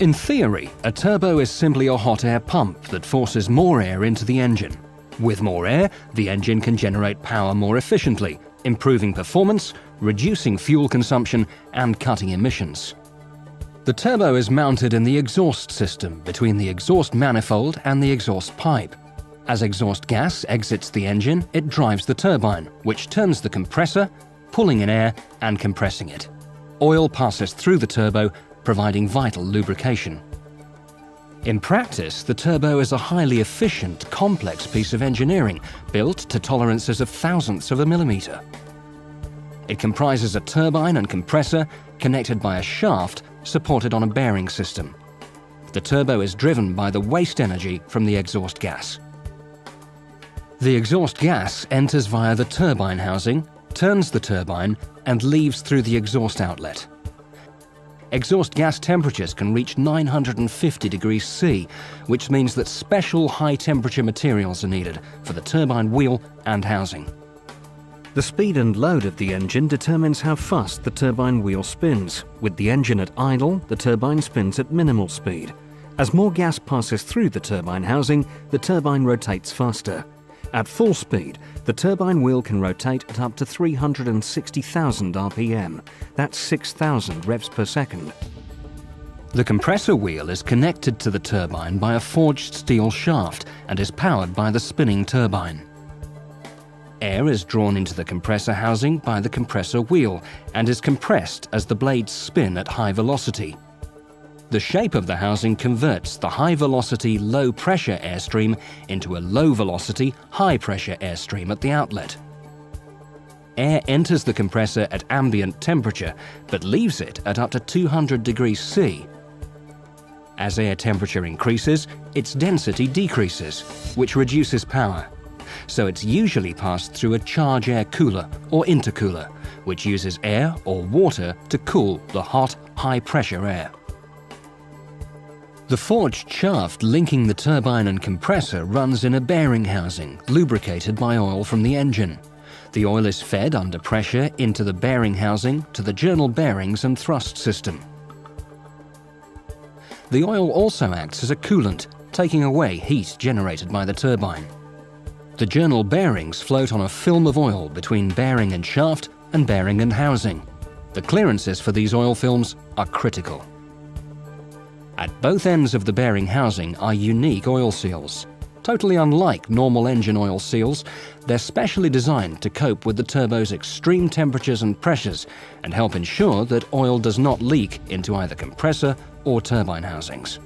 In theory, a turbo is simply a hot air pump that forces more air into the engine. With more air, the engine can generate power more efficiently, improving performance, reducing fuel consumption, and cutting emissions. The turbo is mounted in the exhaust system between the exhaust manifold and the exhaust pipe. As exhaust gas exits the engine, it drives the turbine, which turns the compressor, pulling in air and compressing it. Oil passes through the turbo, providing vital lubrication. In practice, the turbo is a highly efficient, complex piece of engineering built to tolerances of thousandths of a millimeter. It comprises a turbine and compressor connected by a shaft supported on a bearing system. The turbo is driven by the waste energy from the exhaust gas. The exhaust gas enters via the turbine housing, turns the turbine, and leaves through the exhaust outlet. Exhaust gas temperatures can reach 950 degrees C, which means that special high-temperature materials are needed for the turbine wheel and housing. The speed and load of the engine determines how fast the turbine wheel spins. With the engine at idle, the turbine spins at minimal speed. As more gas passes through the turbine housing, the turbine rotates faster. At full speed, the turbine wheel can rotate at up to 360,000 RPM. That's 6,000 revs per second. The compressor wheel is connected to the turbine by a forged steel shaft and is powered by the spinning turbine. Air is drawn into the compressor housing by the compressor wheel and is compressed as the blades spin at high velocity. The shape of the housing converts the high-velocity, low-pressure airstream into a low-velocity, high-pressure airstream at the outlet. Air enters the compressor at ambient temperature, but leaves it at up to 200 degrees C. As air temperature increases, its density decreases, which reduces power. So it's usually passed through a charge air cooler or intercooler, which uses air or water to cool the hot, high-pressure air. The forged shaft linking the turbine and compressor runs in a bearing housing, lubricated by oil from the engine. The oil is fed under pressure into the bearing housing to the journal bearings and thrust system. The oil also acts as a coolant, taking away heat generated by the turbine. The journal bearings float on a film of oil between bearing and shaft and bearing and housing. The clearances for these oil films are critical. At both ends of the bearing housing are unique oil seals. Totally unlike normal engine oil seals, they're specially designed to cope with the turbo's extreme temperatures and pressures and help ensure that oil does not leak into either compressor or turbine housings.